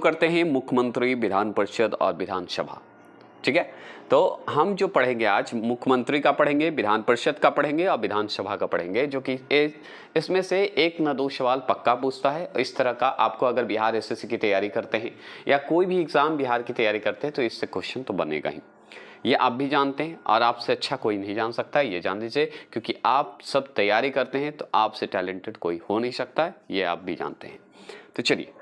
करते हैं मुख्यमंत्री, विधान परिषद और विधानसभा। ठीक है, तो हम जो पढ़ेंगे आज मुख्यमंत्री का पढ़ेंगे, विधान परिषद का पढ़ेंगे और विधानसभा का पढ़ेंगे, जो कि इसमें से एक न दो सवाल पक्का पूछता है। इस तरह का आपको अगर बिहार एसएससी की तैयारी करते हैं या कोई भी एग्जाम बिहार की तैयारी करते हैं तो इससे क्वेश्चन तो बनेगा ही। ये आप भी जानते हैं और आपसे अच्छा कोई नहीं जान सकता है, ये जान लीजिए, क्योंकि आप सब तैयारी करते हैं तो आपसे टैलेंटेड कोई हो नहीं सकता है, ये आप भी जानते हैं। तो चलिए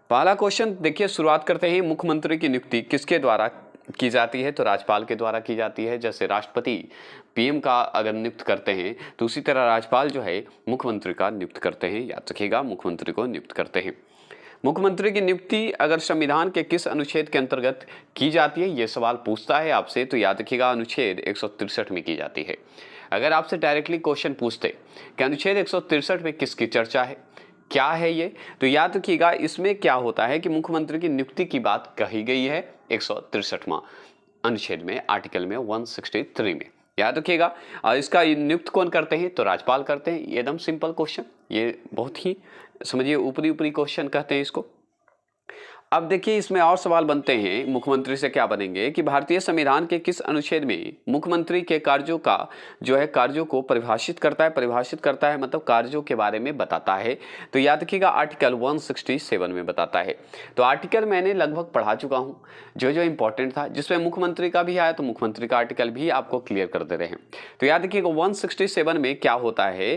पहला क्वेश्चन देखिए, शुरुआत करते हैं। मुख्यमंत्री की नियुक्ति किसके द्वारा की जाती है? तो राज्यपाल के द्वारा की जाती है। जैसे राष्ट्रपति पीएम का अगर नियुक्त करते हैं तो उसी तरह राज्यपाल जो है मुख्यमंत्री का नियुक्त करते हैं। याद रखिएगा, मुख्यमंत्री को नियुक्त करते हैं। मुख्यमंत्री की नियुक्ति अगर संविधान के किस अनुच्छेद के अंतर्गत की जाती है, ये सवाल पूछता है आपसे, तो याद रखिएगा अनुच्छेद 163 में की जाती है। अगर आपसे डायरेक्टली क्वेश्चन पूछते कि अनुच्छेद 163 में किसकी चर्चा है, क्या है ये, तो याद रखिएगा इसमें क्या होता है कि मुख्यमंत्री की नियुक्ति की बात कही गई है 163वां अनुच्छेद में, आर्टिकल में 163 में। याद रखिएगा, और इसका नियुक्त कौन करते हैं? तो राज्यपाल करते हैं। ये एकदम सिंपल क्वेश्चन, ये बहुत ही समझिए ऊपरी क्वेश्चन कहते हैं इसको। अब देखिए इसमें और सवाल बनते हैं, मुख्यमंत्री से क्या बनेंगे कि भारतीय संविधान के किस अनुच्छेद में मुख्यमंत्री के कार्यों का जो है कार्यों को परिभाषित करता है, मतलब कार्यों के बारे में बताता है। तो याद रखिएगा आर्टिकल 167 में बताता है। तो आर्टिकल मैंने लगभग पढ़ा चुका हूँ, जो इंपॉर्टेंट था, जिसमें मुख्यमंत्री का भी आया तो मुख्यमंत्री का आर्टिकल भी आपको क्लियर कर दे रहे हैं। तो याद रखिएगा 167 में क्या होता है,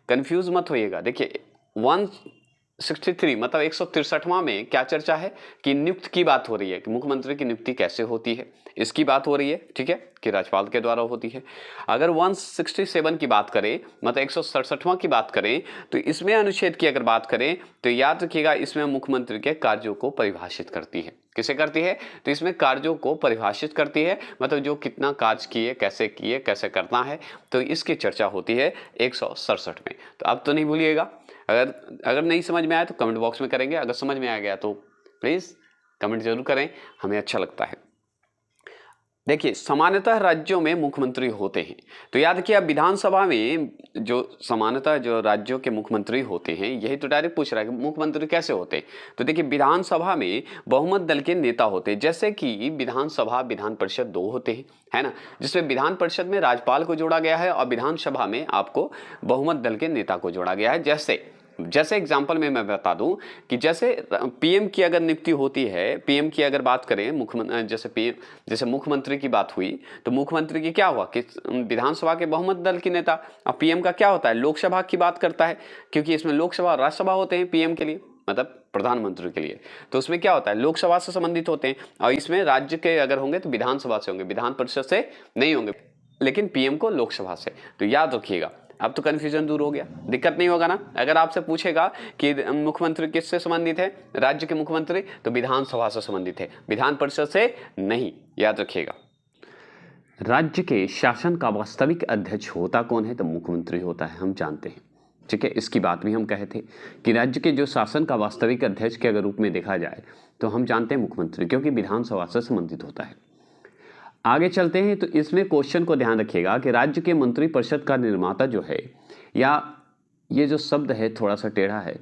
कंफ्यूज मत होइएगा। देखिए 163 मतलब 163वां में क्या चर्चा है कि नियुक्त की बात हो रही है, कि मुख्यमंत्री की नियुक्ति कैसे होती है, इसकी बात हो रही है। ठीक है, कि राज्यपाल के द्वारा होती है। अगर 167 की बात करें, मतलब 167वां की बात करें, तो इसमें अनुच्छेद की अगर बात करें तो याद रखिएगा इसमें मुख्यमंत्री के कार्यों को परिभाषित करती है। किसे करती है? तो इसमें कार्यों को परिभाषित करती है, मतलब जो कितना कार्य किए, कैसे करना है, तो इसकी चर्चा होती है 167 में। तो अब तो नहीं भूलिएगा। अगर नहीं समझ में आया तो कमेंट बॉक्स में करेंगे, अगर समझ में आ गया तो प्लीज़ कमेंट जरूर करें, हमें अच्छा लगता है। देखिए सामान्यतः राज्यों में मुख्यमंत्री होते हैं, तो याद रखिए अब विधानसभा में जो सामान्यतः जो राज्यों के मुख्यमंत्री होते हैं, यही तो डायरेक्ट पूछ रहा है कि मुख्यमंत्री कैसे होते हैं। तो देखिए विधानसभा में बहुमत दल के नेता होते हैं, जैसे कि विधानसभा विधान परिषद 2 होते हैं, है ना, जिसमें विधान परिषद में राज्यपाल को जोड़ा गया है और विधानसभा में आपको बहुमत दल के नेता को जोड़ा गया है। जैसे एग्जाम्पल में मैं बता दूं कि जैसे पीएम की अगर नियुक्ति होती है, पीएम की अगर बात करें, जैसे मुख्यमंत्री की बात हुई, तो मुख्यमंत्री की क्या हुआ कि विधानसभा के बहुमत दल की नेता, और पीएम का क्या होता है, लोकसभा की बात करता है, क्योंकि इसमें लोकसभा और राज्यसभा होते हैं पीएम के लिए, मतलब प्रधानमंत्री के लिए। तो उसमें क्या होता है, लोकसभा से संबंधित होते हैं, और इसमें राज्य के अगर होंगे तो विधानसभा से होंगे, विधान परिषद से नहीं होंगे, लेकिन पीएम को लोकसभा से। तो याद रखिएगा, अब तो कंफ्यूजन दूर हो गया, दिक्कत नहीं होगा ना। अगर आपसे पूछेगा कि मुख्यमंत्री किससे संबंधित है, राज्य के मुख्यमंत्री, तो विधानसभा से संबंधित है, विधान परिषद से नहीं। याद रखिएगा, राज्य के शासन का वास्तविक अध्यक्ष होता कौन है? तो मुख्यमंत्री होता है, हम जानते हैं। ठीक है, इसकी बात भी हम कहे थे कि राज्य के जो शासन का वास्तविक अध्यक्ष के अगर रूप में देखा जाए तो हम जानते हैं मुख्यमंत्री, क्योंकि विधानसभा से संबंधित होता है। आगे चलते हैं, तो इसमें क्वेश्चन को ध्यान रखिएगा कि राज्य के मंत्रिपरिषद का निर्माता जो है, या ये जो शब्द है थोड़ा सा टेढ़ा है,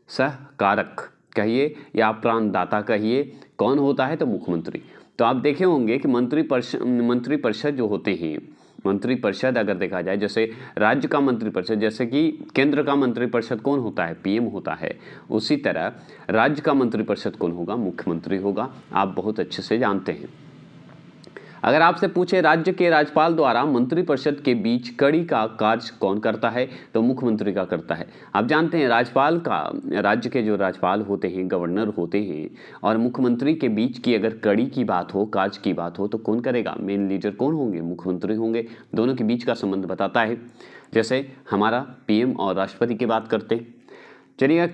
सहकारक कहिए या प्राणदाता कहिए, कौन होता है? तो मुख्यमंत्री। तो आप देखे होंगे कि मंत्रिपरिषद जो होते हैं, मंत्रिपरिषद अगर देखा जाए, जैसे राज्य का मंत्रिपरिषद, जैसे कि केंद्र का मंत्रिपरिषद कौन होता है? पीएम होता है। उसी तरह राज्य का मंत्रिपरिषद कौन होगा? मुख्यमंत्री होगा। आप बहुत अच्छे से जानते हैं। अगर आपसे पूछे राज्य के राज्यपाल द्वारा मंत्रिपरिषद के बीच कड़ी का कार्य कौन करता है? तो मुख्यमंत्री का करता है। आप जानते हैं राज्यपाल का, राज्य के जो राज्यपाल होते हैं, गवर्नर होते हैं, और मुख्यमंत्री के बीच की अगर कड़ी की बात हो, कार्य की बात हो, तो कौन करेगा? मेन लीडर कौन होंगे? मुख्यमंत्री होंगे। दोनों के बीच का संबंध बताता है। जैसे हमारा पीएम और राष्ट्रपति की बात करते हैं। चलिएगा,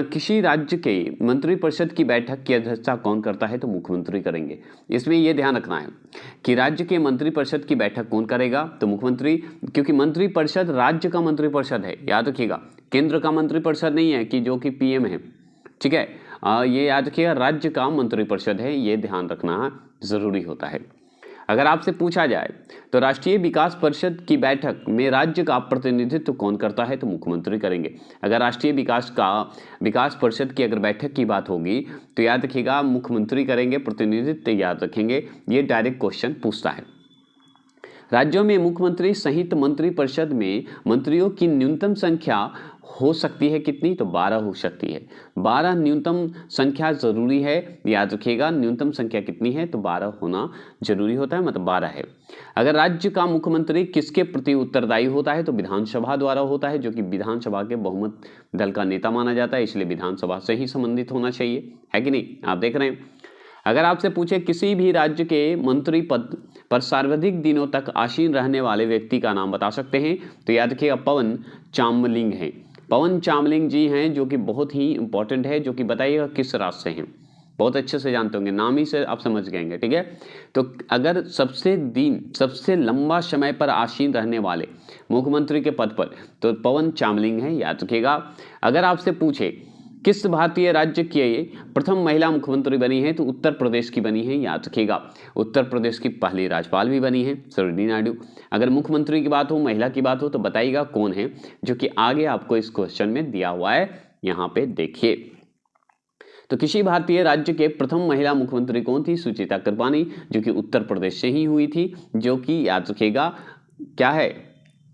किसी राज्य के मंत्रिपरिषद की बैठक की अध्यक्षता कौन करता है? तो मुख्यमंत्री करेंगे। इसमें यह ध्यान रखना है कि राज्य के मंत्रिपरिषद की बैठक कौन करेगा? तो मुख्यमंत्री, क्योंकि मंत्रिपरिषद राज्य का मंत्रिपरिषद है। याद रखिएगा, केंद्र का मंत्रिपरिषद नहीं है कि जो कि पीएम है। ठीक है, ये याद रखिएगा, राज्य का मंत्रिपरिषद है, ये ध्यान रखना जरूरी होता है। अगर आपसे पूछा जाए तो राष्ट्रीय विकास परिषद की बैठक में राज्य का प्रतिनिधित्व कौन करता है, तो मुख्यमंत्री करेंगे। अगर राष्ट्रीय विकास परिषद की अगर बैठक की बात होगी तो याद रखिएगा मुख्यमंत्री करेंगे, प्रतिनिधित्व याद रखेंगे, ये डायरेक्ट क्वेश्चन पूछता है। राज्यों में मुख्यमंत्री सहित मंत्रिपरिषद में मंत्रियों की न्यूनतम संख्या हो सकती है कितनी, तो 12 हो सकती है। 12 न्यूनतम संख्या जरूरी है, याद रखिएगा न्यूनतम संख्या कितनी है, तो 12 होना जरूरी होता है, मतलब 12 है। अगर राज्य का मुख्यमंत्री किसके प्रति उत्तरदायी होता है, तो विधानसभा द्वारा होता है, जो कि विधानसभा के बहुमत दल का नेता माना जाता है, इसलिए विधानसभा से ही संबंधित होना चाहिए, है कि नहीं। आप देख रहे हैं। अगर आपसे पूछे किसी भी राज्य के मंत्री पद पर सर्वाधिक दिनों तक आसीन रहने वाले व्यक्ति का नाम बता सकते हैं, तो याद रखिएगा पवन चामलिंग हैं। पवन चामलिंग जी हैं, जो कि बहुत ही इंपॉर्टेंट है, जो कि बताइएगा किस राज्य से हैं, बहुत अच्छे से जानते होंगे, नाम ही से आप समझ गएंगे, ठीक है। तो अगर सबसे लंबा समय पर आसीन रहने वाले मुख्यमंत्री के पद पर, तो पवन चामलिंग हैं, याद रखिएगा। अगर आपसे पूछे किस भारतीय राज्य की प्रथम महिला मुख्यमंत्री बनी है, तो उत्तर प्रदेश की बनी है, याद रखिएगा। उत्तर प्रदेश की पहली राज्यपाल भी बनी है सरोजिनी नायडू। अगर मुख्यमंत्री की बात हो, महिला की बात हो, तो बताइएगा कौन है, जो कि आगे आपको इस क्वेश्चन में दिया हुआ है, यहाँ पे देखिए। तो किसी भारतीय राज्य के प्रथम महिला मुख्यमंत्री कौन थी, सुचेता कृपलानी, जो कि उत्तर प्रदेश से ही हुई थी, जो कि याद रखिएगा क्या है,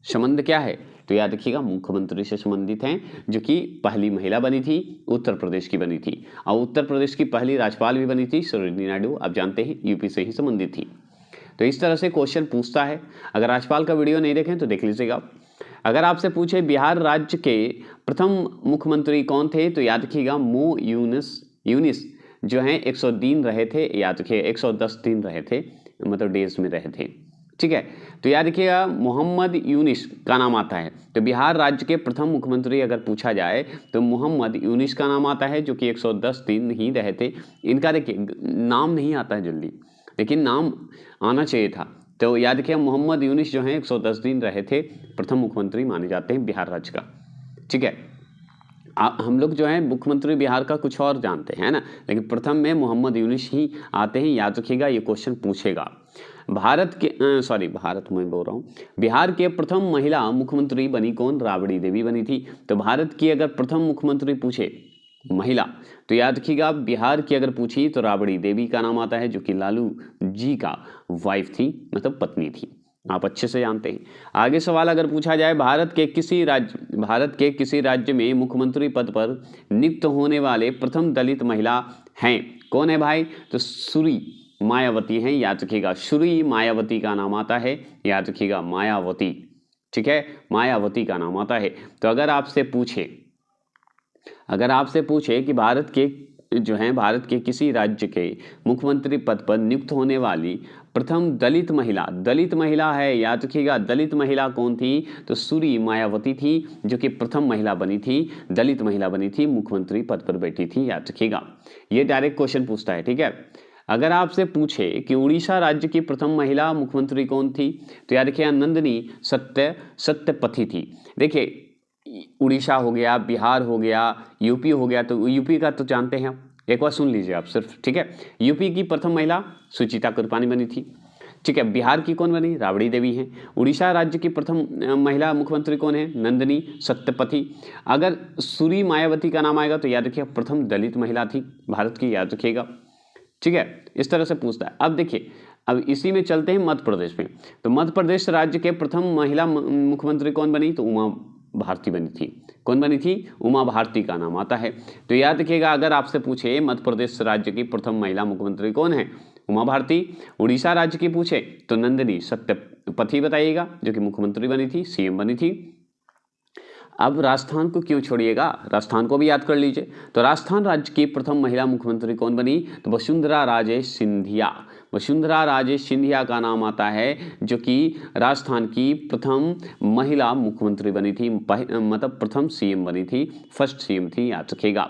संबंध क्या है, तो याद रखिएगा मुख्यमंत्री से संबंधित हैं, जो कि पहली महिला बनी थी, उत्तर प्रदेश की बनी थी। और उत्तर प्रदेश की पहली राज्यपाल भी बनी थी सरोजिनी नायडू, आप जानते हैं यूपी से ही संबंधित थी। तो इस तरह से क्वेश्चन पूछता है। अगर राज्यपाल का वीडियो नहीं देखें तो देख लीजिएगा। अगर आपसे पूछे बिहार राज्य के प्रथम मुख्यमंत्री कौन थे, तो याद रखिएगा मो यूनिस जो हैं 100 दिन रहे थे, याद रखिए 110 दिन रहे थे, मतलब डेज में रहे थे, ठीक है। तो याद रखिएगा मोहम्मद यूनिस का नाम आता है। तो बिहार राज्य के प्रथम मुख्यमंत्री अगर पूछा जाए तो मोहम्मद यूनिस का नाम आता है, जो कि 110 दिन ही रहे थे। इनका देखिए नाम नहीं आता है जल्दी, लेकिन नाम आना चाहिए था। तो याद रखिए मोहम्मद यूनिस जो हैं 110 दिन रहे थे, प्रथम मुख्यमंत्री माने जाते हैं बिहार राज्य का, ठीक है। हम लोग जो है मुख्यमंत्री बिहार का कुछ और जानते हैं ना, लेकिन प्रथम में मोहम्मद यूनिस ही आते हैं, याद रखिएगा, ये क्वेश्चन पूछेगा। बिहार के प्रथम महिला मुख्यमंत्री बनी कौन, राबड़ी देवी बनी थी। तो भारत की अगर प्रथम मुख्यमंत्री पूछे महिला, तो याद रखिएगा बिहार की अगर पूछी तो राबड़ी देवी का नाम आता है, जो कि लालू जी का वाइफ थी, मतलब पत्नी थी, आप अच्छे से जानते हैं। आगे सवाल अगर पूछा जाए भारत के किसी राज्य में मुख्यमंत्री पद पर नियुक्त होने वाले प्रथम दलित महिला हैं, कौन है भाई, तो सुरी मायावती हैं, याद रखिएगा सुरी मायावती का नाम आता है, याद रखिएगा मायावती, ठीक है, मायावती का नाम आता है। तो अगर आपसे पूछे कि भारत के किसी राज्य के मुख्यमंत्री पद पर नियुक्त होने वाली प्रथम दलित महिला है, याद रखिएगा दलित महिला कौन थी, तो सुरी मायावती थी, जो कि प्रथम महिला बनी थी, दलित महिला बनी थी, मुख्यमंत्री पद पर बैठी थी, याद रखिएगा। ये डायरेक्ट क्वेश्चन पूछता है, ठीक है। अगर आपसे पूछे कि उड़ीसा राज्य की प्रथम महिला मुख्यमंत्री कौन थी, तो याद रखिएगा नंदिनी सत्यपथी थी। देखिए उड़ीसा हो गया, बिहार हो गया, यूपी हो गया, तो यूपी का तो जानते हैं, एक बार सुन लीजिए आप सिर्फ, ठीक है। यूपी की प्रथम महिला सुचेता कृपलानी बनी थी, ठीक है। बिहार की कौन बनी, राबड़ी देवी हैं। उड़ीसा राज्य की प्रथम महिला मुख्यमंत्री कौन है, नंदिनी सत्यपथी। अगर सुरी मायावती का नाम आएगा तो याद रखिएगा प्रथम दलित महिला थी भारत की, याद रखिएगा, ठीक है। इस तरह से पूछता है। अब देखिए, अब इसी में चलते हैं मध्य प्रदेश में। तो मध्य प्रदेश राज्य के प्रथम महिला मुख्यमंत्री कौन बनी, तो उमा भारती बनी थी। कौन बनी थी, उमा भारती का नाम आता है। तो याद रखिएगा अगर आपसे पूछे मध्य प्रदेश राज्य की प्रथम महिला मुख्यमंत्री कौन है, उमा भारती। उड़ीसा राज्य की पूछे तो नंदिनी सत्यपथी बताइएगा, जो कि मुख्यमंत्री बनी थी, सीएम बनी थी। अब राजस्थान को क्यों छोड़िएगा, राजस्थान को भी याद कर लीजिए। तो राजस्थान राज्य की प्रथम महिला मुख्यमंत्री कौन बनी, तो वसुंधरा राजे सिंधिया। वसुंधरा राजे सिंधिया का नाम आता है, जो कि राजस्थान की प्रथम महिला मुख्यमंत्री बनी थी, मतलब प्रथम सीएम बनी थी, फर्स्ट सीएम थी, याद रखिएगा,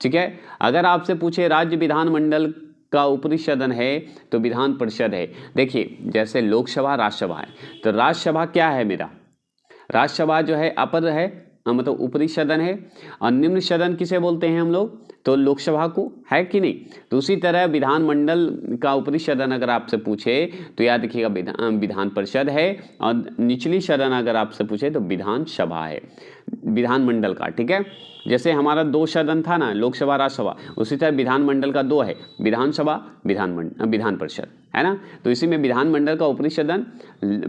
ठीक है। अगर आपसे पूछे राज्य विधानमंडल का ऊपरी सदन है तो विधान परिषद है। देखिए जैसे लोकसभा राज्यसभा है, तो राज्यसभा क्या है मेरा, राज्यसभा जो है अपर है, मतलब ऊपरी सदन है, और निम्न सदन किसे बोलते हैं हम लोग, तो लोकसभा को, है कि नहीं। तो उसी तरह विधानमंडल का ऊपरी सदन अगर आपसे पूछे तो याद रखिएगा विधान परिषद है, और निचली सदन अगर आपसे पूछे तो विधानसभा है विधानमंडल का, ठीक है। जैसे हमारा 2 सदन था ना, लोकसभा राज्यसभा, उसी तरह विधानमंडल का 2 है, विधानसभा विधान परिषद, है ना। तो इसी में विधानमंडल का ऊपरी सदन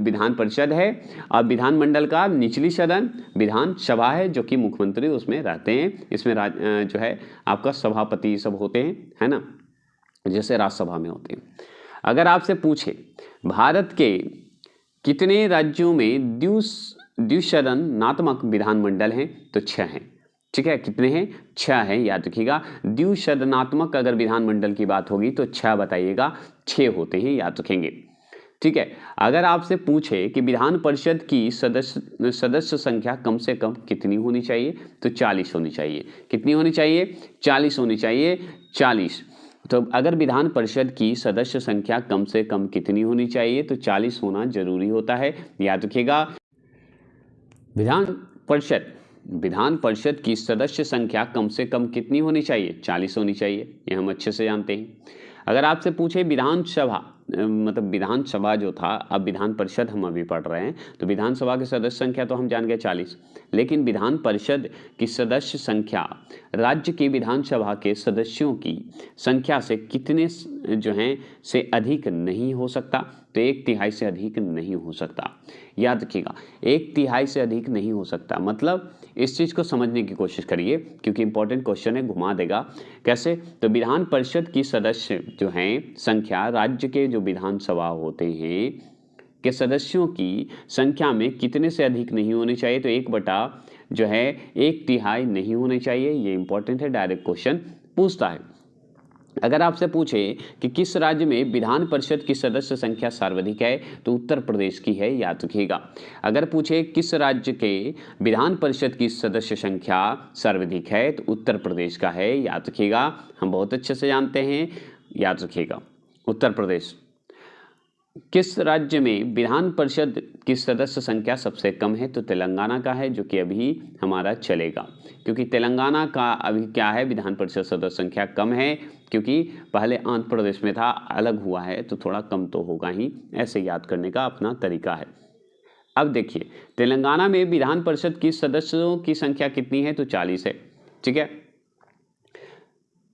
विधान परिषद है, और विधानमंडल का निचली सदन विधानसभा है, जो कि मुख्यमंत्री उसमें रहते हैं। इसमें जो है आपका सभापति सब होते हैं, है ना, जैसे राज्यसभा में होते हैं। अगर आपसे पूछे भारत के कितने राज्यों में द्विसदनात्मक विधानमंडल हैं, तो 6 हैं, ठीक है। कितने हैं? 6 हैं, याद रखिएगा। द्विसदनात्मक अगर विधानमंडल की बात होगी तो 6 बताइएगा, 6 होते हैं, याद रखेंगे, ठीक है। अगर आपसे पूछे कि विधान परिषद की सदस्य संख्या कम से कम कितनी होनी चाहिए, तो 40 होनी चाहिए। कितनी होनी चाहिए? 40 होनी चाहिए, 40। तो अगर विधान परिषद की सदस्य संख्या कम से कम कितनी होनी चाहिए, तो 40 होना जरूरी होता है, याद रखिएगा। विधान परिषद की सदस्य संख्या कम से कम कितनी होनी चाहिए? 40 होनी चाहिए, ये हम अच्छे से जानते हैं। अगर आपसे पूछे विधानसभा, मतलब विधानसभा जो था, अब विधान परिषद हम अभी पढ़ रहे हैं, तो विधानसभा की सदस्य संख्या तो हम जान गए 40, लेकिन विधान परिषद की सदस्य संख्या राज्य की विधानसभा के सदस्यों की संख्या से कितने जो हैं से अधिक नहीं हो सकता, तो 1/3 से अधिक नहीं हो सकता, याद रखिएगा। 1/3 से अधिक नहीं हो सकता, मतलब इस चीज़ को समझने की कोशिश करिए, क्योंकि इंपॉर्टेंट क्वेश्चन है, घुमा देगा। कैसे? तो विधान परिषद की सदस्य जो हैं संख्या राज्य के जो विधानसभा होते हैं के सदस्यों की संख्या में कितने से अधिक नहीं होनी चाहिए, तो 1/1/3 नहीं होने चाहिए। ये इंपॉर्टेंट है, डायरेक्ट क्वेश्चन पूछता है। अगर आपसे पूछे कि किस राज्य में विधान परिषद की सदस्य संख्या सर्वाधिक है, तो उत्तर प्रदेश की है, याद रखिएगा। अगर पूछे किस राज्य के विधान परिषद की सदस्य संख्या सर्वाधिक है, तो उत्तर प्रदेश का है, याद रखिएगा। हम बहुत अच्छे से जानते हैं, याद रखिएगा, उत्तर प्रदेश। किस राज्य में विधान परिषद की सदस्य संख्या सबसे कम है, तो तेलंगाना का है, जो कि अभी हमारा चलेगा, क्योंकि तेलंगाना का अभी क्या है, विधान परिषद सदस्य संख्या कम है, क्योंकि पहले आंध्र प्रदेश में था, अलग हुआ है, तो थोड़ा कम तो होगा ही, ऐसे याद करने का अपना तरीका है। अब देखिए, तेलंगाना में विधान परिषद की सदस्यों की संख्या कितनी है, तो 40 है, ठीक है।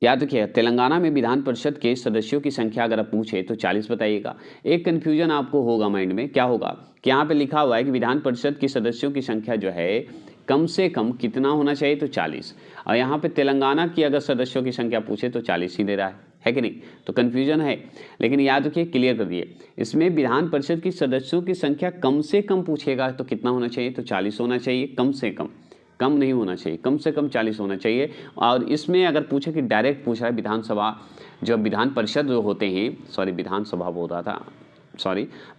याद रखिए, तेलंगाना में विधान परिषद के सदस्यों की संख्या अगर आप पूछे तो 40 बताइएगा। एक कन्फ्यूजन आपको होगा माइंड में, क्या होगा कि यहाँ पे लिखा हुआ है कि विधान परिषद की सदस्यों की संख्या जो है कम से कम कितना होना चाहिए, तो 40, और यहाँ पे तेलंगाना की अगर सदस्यों की संख्या पूछे तो 40 ही दे रहा है कि नहीं, तो कन्फ्यूजन है। लेकिन याद रखिए, क्लियर कर दिए, इसमें विधान परिषद की सदस्यों की संख्या कम से कम पूछेगा तो कितना होना चाहिए, तो 40 होना चाहिए, कम से कम, कम नहीं होना चाहिए, कम से कम 40 होना चाहिए। और इसमें अगर पूछे कि डायरेक्ट पूछ रहा है विधानसभा, जो विधान परिषद जो होते हैं, विधानसभा बोल रहा था,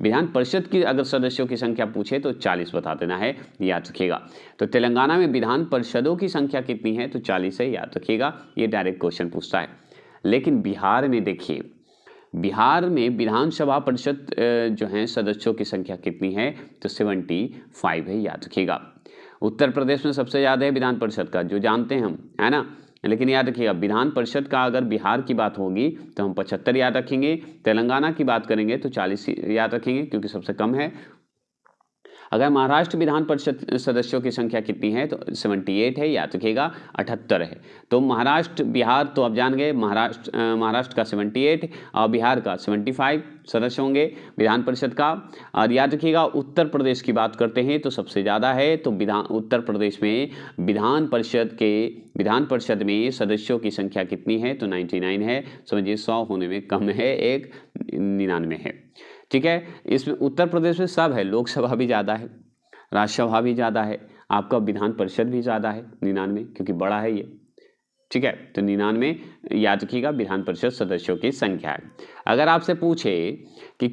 विधान परिषद की अगर सदस्यों की संख्या पूछे तो 40 बता देना है, याद रखिएगा। तो तेलंगाना में विधान परिषदों की संख्या कितनी है, तो 40 है, याद रखिएगा, ये डायरेक्ट क्वेश्चन पूछता है। लेकिन बिहार में देखिए, बिहार में विधानसभा परिषद जो है सदस्यों की संख्या कितनी है, तो 75 है, याद रखिएगा। उत्तर प्रदेश में सबसे ज़्यादा है विधान परिषद का, जो जानते हैं हम, है ना। लेकिन याद रखिएगा, विधान परिषद का अगर बिहार की बात होगी तो हम 75 याद रखेंगे, तेलंगाना की बात करेंगे तो 40 याद रखेंगे, क्योंकि सबसे कम है। अगर महाराष्ट्र विधान परिषद सदस्यों की संख्या कितनी है, तो 78 है, याद रखिएगा, 78 है। तो महाराष्ट्र, बिहार तो आप जान गए, महाराष्ट्र का 78 और बिहार का 75 सदस्य होंगे विधान परिषद का। और याद रखिएगा, उत्तर प्रदेश की बात करते हैं तो सबसे ज़्यादा है, तो उत्तर प्रदेश में विधान परिषद में सदस्यों की संख्या कितनी है, तो 99 है। समझिए 100 होने में कम है, एक 99 है, ठीक है। इसमें उत्तर प्रदेश में सब है, लोकसभा भी ज़्यादा है, राज्यसभा भी ज़्यादा है, आपका विधान परिषद भी ज़्यादा है 99, क्योंकि बड़ा है ये, ठीक है। तो 99 याद रखिएगा विधान परिषद सदस्यों की संख्या है। अगर आपसे पूछे कि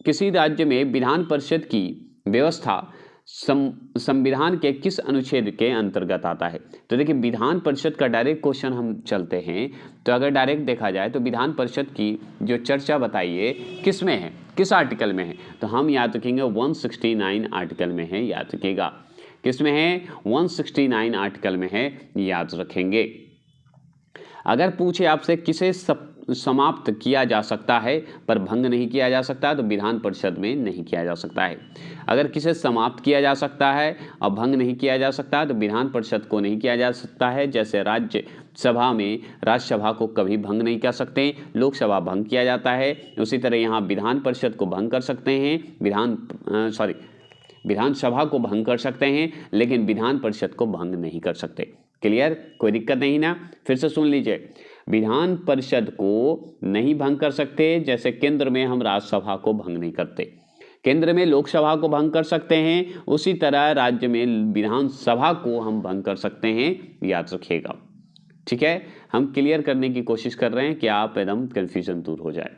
किसी राज्य में विधान परिषद की व्यवस्था संविधान के किस अनुच्छेद के अंतर्गत आता है, तो देखिए विधान परिषद का डायरेक्ट क्वेश्चन हम चलते हैं, तो अगर डायरेक्ट देखा जाए तो विधान परिषद की जो चर्चा बताइए किस में है, किस आर्टिकल में है, तो हम याद रखेंगे 169 आर्टिकल में है, याद रखिएगा, किस में है, 169 आर्टिकल में है, याद रखेंगे। अगर पूछे आपसे किसे समाप्त किया जा सकता है पर भंग नहीं किया जा सकता, तो विधान परिषद में नहीं किया जा सकता है। अगर किसे समाप्त किया जा सकता है और भंग नहीं किया जा सकता, तो विधान परिषद को नहीं किया जा सकता है। जैसे राज्यसभा में राज्यसभा को कभी भंग नहीं कर सकते, लोकसभा भंग किया जाता है। उसी तरह यहाँ विधान परिषद को भंग कर सकते हैं, विधानसभा को भंग कर सकते हैं, लेकिन विधान परिषद को भंग नहीं कर सकते। क्लियर, कोई दिक्कत नहीं ना। फिर से सुन लीजिए, विधान परिषद को नहीं भंग कर सकते, जैसे केंद्र में हम राज्यसभा को भंग नहीं करते, केंद्र में लोकसभा को भंग कर सकते हैं, उसी तरह राज्य में विधानसभा को हम भंग कर सकते हैं, याद रखिएगा। ठीक है, हम क्लियर करने की कोशिश कर रहे हैं कि आप एकदम कन्फ्यूजन दूर हो जाए।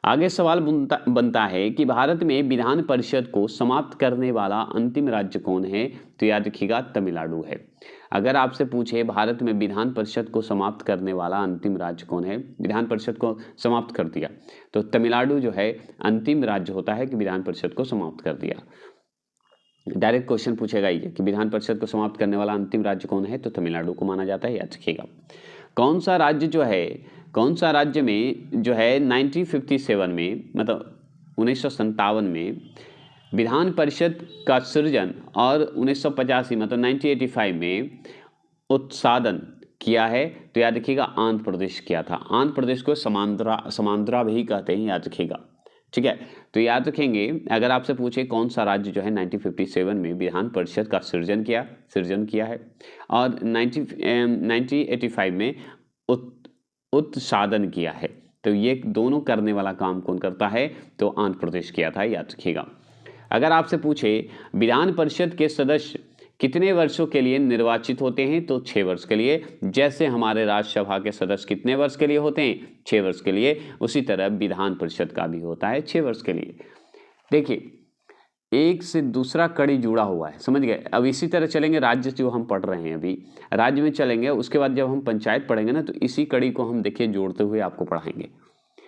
आगे सवाल बनता है कि भारत में विधान परिषद को समाप्त करने वाला अंतिम राज्य कौन है, तो याद रखिएगा तमिलनाडु है। अगर आपसे पूछे भारत में विधान परिषद को समाप्त करने वाला अंतिम राज्य कौन है, विधान परिषद को समाप्त कर दिया, तो तमिलनाडु जो है अंतिम राज्य होता है कि विधान परिषद को समाप्त कर दिया। डायरेक्ट क्वेश्चन पूछेगा ये कि विधान परिषद को समाप्त करने वाला अंतिम राज्य कौन है, तो तमिलनाडु को माना जाता है, याद रखिएगा। कौन सा राज्य में जो है 1957 में, मतलब 1957 में विधान परिषद का सृजन और 1985 मतलब 1985 में उत्सादन किया है, तो याद रखिएगा आंध्र प्रदेश किया था। आंध्र प्रदेश को समांध्रा भी कहते हैं, याद रखिएगा। ठीक है, तो याद रखेंगे अगर आपसे पूछे कौन सा राज्य जो है 1957 में विधान परिषद का सृजन किया है और 1985 में उत्सादन किया है, तो ये दोनों करने वाला काम कौन करता है, तो आंध्र प्रदेश किया था, याद रखिएगा। अगर आपसे पूछे विधान परिषद के सदस्य कितने वर्षों के लिए निर्वाचित होते हैं, तो 6 वर्ष के लिए। जैसे हमारे राज्यसभा के सदस्य कितने वर्ष के लिए होते हैं, 6 वर्ष के लिए, उसी तरह विधान परिषद का भी होता है 6 वर्ष के लिए। देखिए, एक से दूसरा कड़ी जुड़ा हुआ है, समझ गए। अब इसी तरह चलेंगे, राज्य जो हम पढ़ रहे हैं अभी राज्य में चलेंगे, उसके बाद जब हम पंचायत पढ़ेंगे ना, तो इसी कड़ी को हम देखिए जोड़ते हुए आपको पढ़ाएंगे।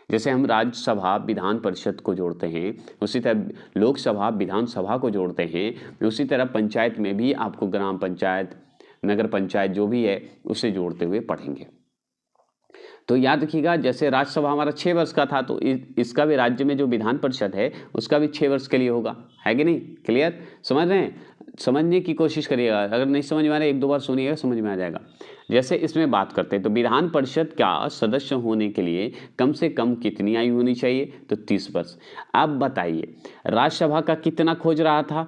जैसे हम राज्यसभा विधान परिषद को जोड़ते हैं, उसी तरह लोकसभा विधानसभा को जोड़ते हैं, उसी तरह पंचायत में भी आपको ग्राम पंचायत, नगर पंचायत जो भी है उसे जोड़ते हुए पढ़ेंगे। तो याद रखिएगा, जैसे राज्यसभा हमारा 6 वर्ष का था, तो इसका भी राज्य में जो विधान परिषद है उसका भी 6 वर्ष के लिए होगा, है कि नहीं। क्लियर, समझ रहे हैं, समझने की कोशिश करिएगा। अगर नहीं समझ में आ रहा है 1-2 बार सुनिएगा, समझ में आ जाएगा। जैसे इसमें बात करते हैं, तो विधान परिषद का सदस्य होने के लिए कम से कम कितनी आयु होनी चाहिए, तो 30 वर्ष। अब बताइए राज्यसभा का कितना खोज रहा था,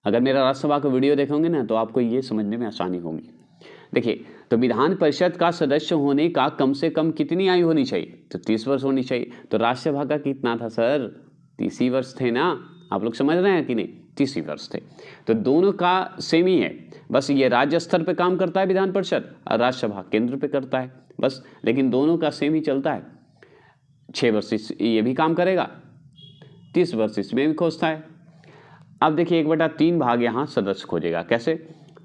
अगर मेरा राज्यसभा का वीडियो देखोगे ना, तो आपको ये समझने में आसानी होगी। देखिए, तो विधान परिषद का सदस्य होने का कम से कम कितनी आयु होनी चाहिए, तो 30 वर्ष होनी चाहिए। तो राज्यसभा का कितना था सर, 30 ही वर्ष थे ना। आप लोग समझ रहे हैं कि नहीं, 30 ही वर्ष थे। तो दोनों का सेम ही है, बस ये राज्य स्तर पे काम करता है विधान परिषद और राज्यसभा केंद्र पे करता है बस, लेकिन दोनों का सेम ही चलता है। 6 वर्ष ये भी काम करेगा, 30 वर्ष इसमें भी खोजता है। अब देखिए 1/3 भाग यहाँ सदस्य खोजेगा, कैसे,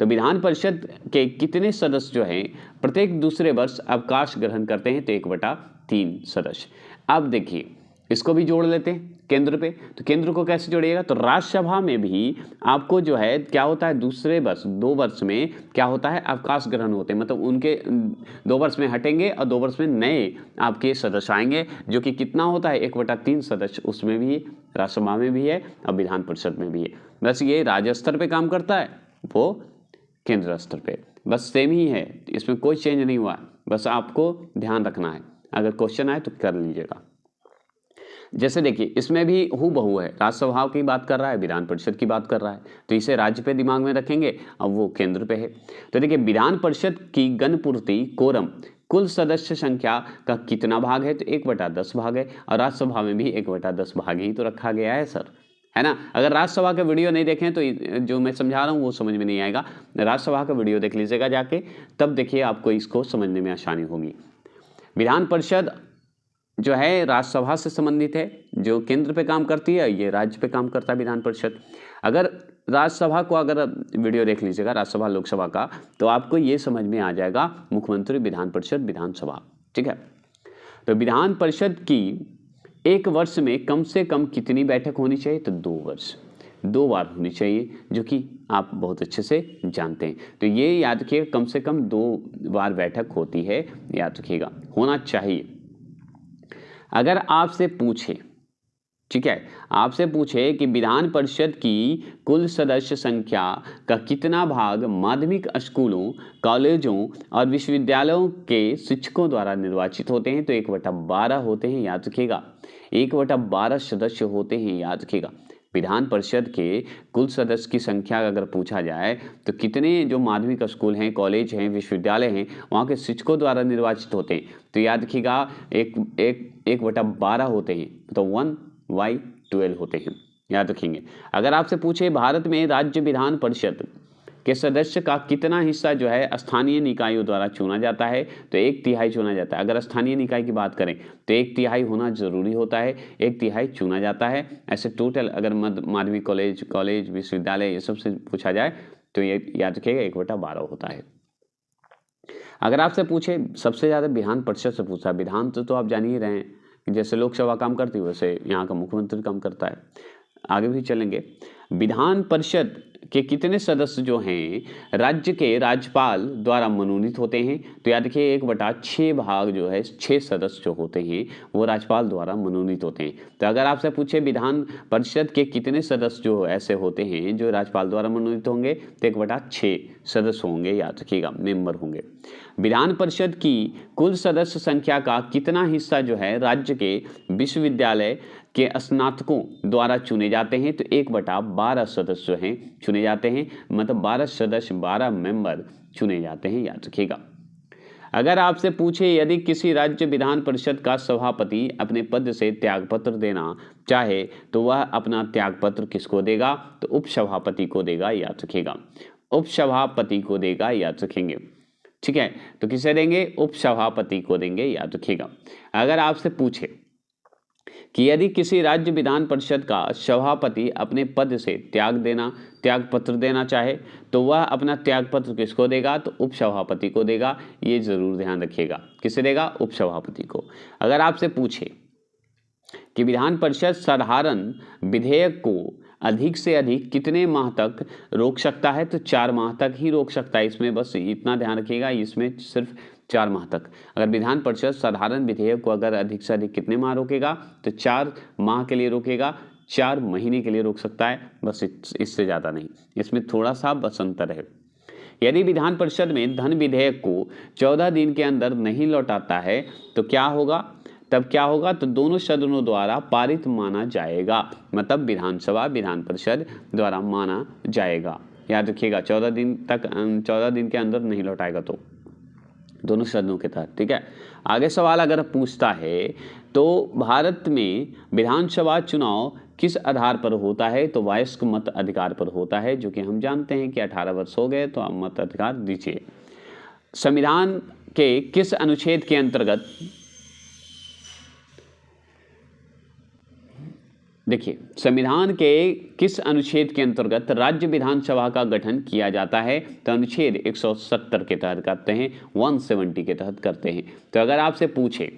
तो विधान परिषद के कितने सदस्य जो हैं प्रत्येक दूसरे वर्ष अवकाश ग्रहण करते हैं, तो 1/3 सदस्य। अब देखिए इसको भी जोड़ लेते हैं केंद्र पे, तो केंद्र को कैसे जोड़िएगा, तो राज्यसभा में भी आपको जो है क्या होता है, दूसरे वर्ष 2 वर्ष में क्या होता है, अवकाश ग्रहण होते हैं, मतलब उनके 2 वर्ष में हटेंगे और 2 वर्ष में नए आपके सदस्य आएंगे, जो कि कितना होता है 1/3 सदस्य उसमें भी, राज्यसभा में भी है और विधान परिषद में भी है। बस ये राज्य स्तर पे काम करता है, वो केंद्र स्तर पे, बस सेम ही है, इसमें कोई चेंज नहीं हुआ, बस आपको ध्यान रखना है। अगर क्वेश्चन आए तो कर लीजिएगा। जैसे देखिए इसमें भी हूबहू है, राज्यसभा की बात कर रहा है, विधान परिषद की बात कर रहा है, तो इसे राज्य पे दिमाग में रखेंगे, अब वो केंद्र पे है। तो देखिए विधान परिषद की गणपूर्ति कोरम कुल सदस्य संख्या का कितना भाग है, तो 1/10 भाग है, और राज्यसभा में भी 1/10 भाग ही तो रखा गया है सर, है ना। अगर राज्यसभा का वीडियो नहीं देखें तो जो मैं समझा रहा हूँ वो समझ में नहीं आएगा, राज्यसभा का वीडियो देख लीजिएगा जाके, तब देखिए आपको इसको समझने में आसानी होगी। विधान परिषद जो है राज्यसभा से संबंधित है, जो केंद्र पे काम करती है, ये राज्य पे काम करता है विधान परिषद। अगर राज्यसभा को अगर वीडियो देख लीजिएगा राज्यसभा लोकसभा का, तो आपको ये समझ में आ जाएगा मुख्यमंत्री, विधान परिषद, विधानसभा, ठीक है। तो विधान परिषद की 1 वर्ष में कम से कम कितनी बैठक होनी चाहिए, तो 2 वर्ष। 2 बार होनी चाहिए, जो कि आप बहुत अच्छे से जानते हैं। तो ये याद रखिएगा, कम से कम 2 बार बैठक होती है, याद रखिएगा, होना चाहिए। अगर आपसे पूछे, ठीक है, आपसे पूछे कि विधान परिषद की कुल सदस्य संख्या का कितना भाग माध्यमिक स्कूलों, कॉलेजों और विश्वविद्यालयों के शिक्षकों द्वारा निर्वाचित होते हैं, तो 1/12 होते हैं, याद रखिएगा। 1/12 सदस्य होते हैं, याद रखिएगा। विधान परिषद के कुल सदस्य की संख्या अगर पूछा जाए तो कितने जो माध्यमिक स्कूल हैं, कॉलेज हैं, विश्वविद्यालय हैं, वहाँ के शिक्षकों द्वारा निर्वाचित होते हैं, तो याद रखिएगा 1/12 होते हैं, तो 1/12 होते हैं, याद रखेंगे। अगर आपसे पूछे भारत में राज्य विधान परिषद के सदस्य का कितना हिस्सा जो है स्थानीय निकायों द्वारा चुना जाता है, तो 1/3 चुना जाता है। अगर स्थानीय निकाय की बात करें तो 1/3 होना जरूरी होता है, 1/3 चुना जाता है। ऐसे टोटल अगर माध्यमिक कॉलेज विश्वविद्यालय ये सब से पूछा जाए तो ये याद रखिएगा 1/12 होता है। अगर आपसे पूछे सबसे ज़्यादा विधान परिषद से पूछा, विधान तो आप जान ही रहे हैं कि जैसे लोकसभा काम करती है वैसे यहाँ का मुख्यमंत्री काम करता है। आगे भी चलेंगे। विधान परिषद के कितने सदस्य जो हैं राज्य के राज्यपाल द्वारा मनोनीत होते हैं, तो याद रखिए 1/6 भाग जो है, 6 सदस्य जो होते हैं वो राज्यपाल द्वारा मनोनीत होते हैं। तो अगर आपसे पूछे विधान परिषद के कितने सदस्य जो ऐसे होते हैं जो राज्यपाल द्वारा मनोनीत होंगे, तो 1/6 सदस्य होंगे, याद रखिएगा, मेंबर होंगे। विधान परिषद की कुल सदस्य संख्या का कितना हिस्सा जो है राज्य के विश्वविद्यालय के स्नातकों द्वारा चुने जाते हैं, तो 1/12 सदस्य जो हैं चुने जाते हैं, मतलब 12 सदस्य, 12 मेंबर चुने जाते हैं, याद रखिएगा। अगर आपसे पूछे यदि किसी राज्य विधान परिषद का सभापति अपने पद से त्यागपत्र देना चाहे तो वह अपना त्यागपत्र किसको देगा, तो उपसभापति को देगा, याद रखिएगा। उपसभापति को देगा, याद रखेंगे, ठीक है। तो किसे देंगे, उपसभापति को देंगे, याद रखिएगा। अगर आपसे पूछे कि यदि किसी राज्य विधान परिषद का सभापति अपने पद से त्यागपत्र देना चाहे तो वह अपना त्यागपत्र किसको देगा, तो उपसभापति को देगा। ये जरूर ध्यान रखिएगा, किसे देगा, उपसभापति को। अगर आपसे पूछे कि विधान परिषद साधारण विधेयक को अधिक से अधिक कितने माह तक रोक सकता है, तो 4 माह तक ही रोक सकता है। इसमें बस इतना ध्यान रखिएगा, इसमें सिर्फ 4 माह तक। अगर विधान परिषद साधारण विधेयक को अगर अधिक से अधिक कितने माह रोकेगा, तो 4 माह के लिए रोकेगा, 4 महीने के लिए रोक सकता है, बस इससे ज़्यादा नहीं। इसमें थोड़ा सा बस अंतर है। यदि विधान परिषद में धन विधेयक को 14 दिन के अंदर नहीं लौटाता है तो क्या होगा, तब क्या होगा, तो दोनों सदनों द्वारा पारित माना जाएगा, मतलब विधानसभा विधान परिषद द्वारा माना जाएगा, याद रखिएगा। 14 दिन के अंदर नहीं लौटाएगा तो दोनों सदनों के तहत, ठीक है। आगे सवाल अगर पूछता है तो भारत में विधानसभा चुनाव किस आधार पर होता है, तो वयस्क मत अधिकार पर होता है, जो कि हम जानते हैं कि 18 वर्ष हो गए तो आप मत अधिकार दीजिए। संविधान के किस अनुच्छेद के अंतर्गत, देखिए, संविधान के किस अनुच्छेद के अंतर्गत राज्य विधानसभा का गठन किया जाता है, तो अनुच्छेद 170 के तहत करते हैं, 170 के तहत करते हैं। तो अगर आपसे पूछे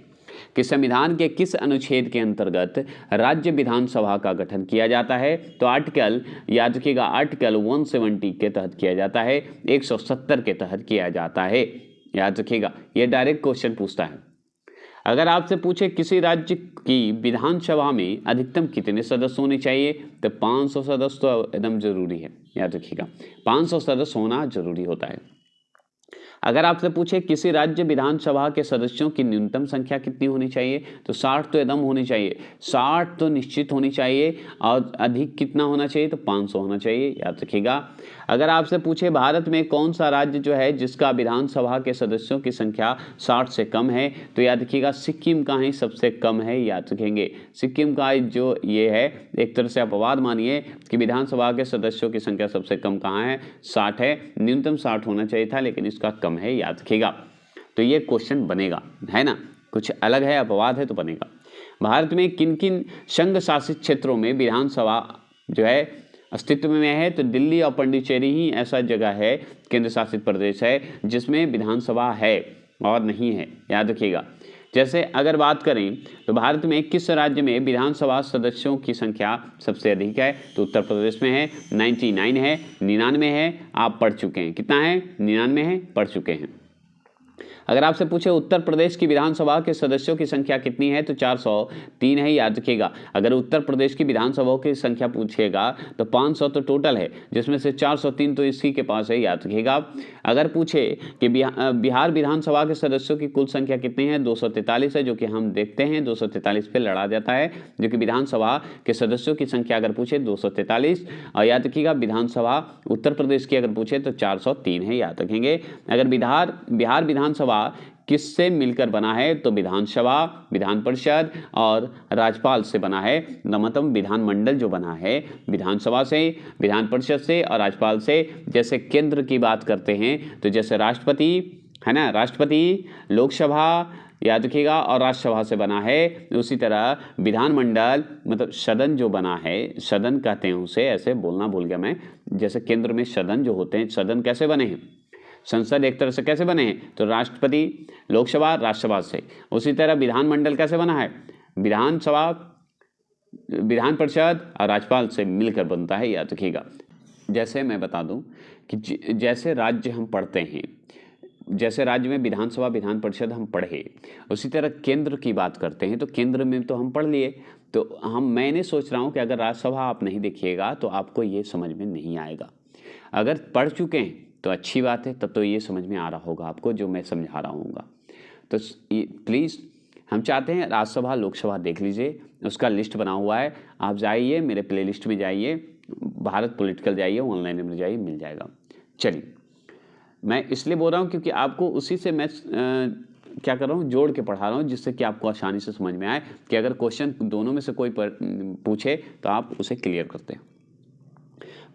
कि संविधान के किस अनुच्छेद के अंतर्गत राज्य विधानसभा का गठन किया जाता है, तो आर्टिकल, याद रखिएगा, आर्टिकल 170 के तहत किया जाता है, 170 के तहत किया जाता है, याद रखिएगा। ये डायरेक्ट क्वेश्चन पूछता है। अगर आपसे पूछे किसी राज्य की विधानसभा में अधिकतम कितने सदस्य होने चाहिए, तो 500 सदस्य तो एकदम जरूरी है, याद रखिएगा, 500 सदस्य होना जरूरी होता है। अगर आपसे पूछे किसी राज्य विधानसभा के सदस्यों की न्यूनतम संख्या कितनी होनी चाहिए, तो 60 तो एकदम होनी चाहिए, 60 तो निश्चित होनी चाहिए, और अधिक कितना होना चाहिए, तो 500 होना चाहिए, याद रखिएगा। अगर आपसे पूछे भारत में कौन सा राज्य जो है जिसका विधानसभा के सदस्यों की संख्या 60 से कम है, तो याद रखिएगा सिक्किम का ही सबसे कम है, याद रखेंगे। सिक्किम का जो ये है, एक तरह से अपवाद मानिए कि विधानसभा के सदस्यों की संख्या सबसे कम कहाँ है, 60 है, न्यूनतम 60 होना चाहिए था, लेकिन इसका कम है, याद रखिएगा। तो ये क्वेश्चन बनेगा, है ना, कुछ अलग है, अपवाद है तो बनेगा। भारत में किन किन संघ शासित क्षेत्रों में विधानसभा जो है अस्तित्व में है, तो दिल्ली और पुडुचेरी ही ऐसा जगह है, केंद्र शासित प्रदेश है, जिसमें विधानसभा है और नहीं है, याद रखिएगा। जैसे अगर बात करें तो भारत में किस राज्य में विधानसभा सदस्यों की संख्या सबसे अधिक है, तो उत्तर प्रदेश में है, 99 है, 99 है, आप पढ़ चुके हैं, कितना है, 99 है, पढ़ चुके हैं। अगर आपसे पूछे उत्तर प्रदेश की विधानसभा के सदस्यों की संख्या कितनी है, तो 403 है, याद रखिएगा। अगर उत्तर प्रदेश की विधानसभाओं की संख्या पूछेगा तो 500 तो टोटल है, जिसमें से 403 तो इसी के पास है, याद रखिएगा। अगर पूछे कि बिहार विधानसभा के सदस्यों की कुल संख्या कितनी है, 243 है, जो कि हम देखते हैं 243 पे लड़ा जाता है, जो कि विधानसभा के सदस्यों की संख्या अगर पूछे 243, और याद रखिएगा विधानसभा उत्तर प्रदेश की अगर पूछे तो 403 है, याद रखेंगे। अगर बिहार विधानसभा किससे मिलकर बना है, तो विधानसभा, विधान परिषद और राज्यपाल से बना है, मतलब विधानमंडल जो बना है विधानसभा से, विधान परिषद से और राज्यपाल से। जैसे केंद्र की बात करते हैं तो जैसे राष्ट्रपति है ना, राष्ट्रपति, लोकसभा, याद रखिएगा, और राज्यसभा से बना है। उसी तरह विधानमंडल मतलब सदन जो बना है, सदन कहते हैं उसे, ऐसे बोलना भूल गया मैं, जैसे केंद्र में सदन जो होते हैं, सदन कैसे बने हैं, संसद एक तरह से कैसे बने हैं, तो राष्ट्रपति, लोकसभा, राज्यसभा से। उसी तरह विधानमंडल कैसे बना है, विधानसभा, विधान परिषद और राज्यपाल से मिलकर बनता है, याद रखिएगा। जैसे मैं बता दूं कि जैसे राज्य हम पढ़ते हैं, जैसे राज्य में विधानसभा, विधान परिषद हम पढ़े, उसी तरह केंद्र की बात करते हैं तो केंद्र में तो हम पढ़ लिए। तो मैंने सोच रहा हूँ कि अगर राज्यसभा आप नहीं देखिएगा तो आपको ये समझ में नहीं आएगा। अगर पढ़ चुके हैं तो अच्छी बात है, तब तो ये समझ में आ रहा होगा आपको जो मैं समझा रहा हूँगा। तो प्लीज़ हम चाहते हैं राज्यसभा, लोकसभा देख लीजिए, उसका लिस्ट बना हुआ है, आप जाइए मेरे प्लेलिस्ट में जाइए, भारत पॉलिटिकल जाइए, ऑनलाइन में जाइए, मिल जाएगा। चलिए, मैं इसलिए बोल रहा हूँ क्योंकि आपको उसी से मैं क्या कर रहा हूँ, जोड़ के पढ़ा रहा हूँ, जिससे कि आपको आसानी से समझ में आए कि अगर क्वेश्चन दोनों में से कोई पूछे तो आप उसे क्लियर करते हैं।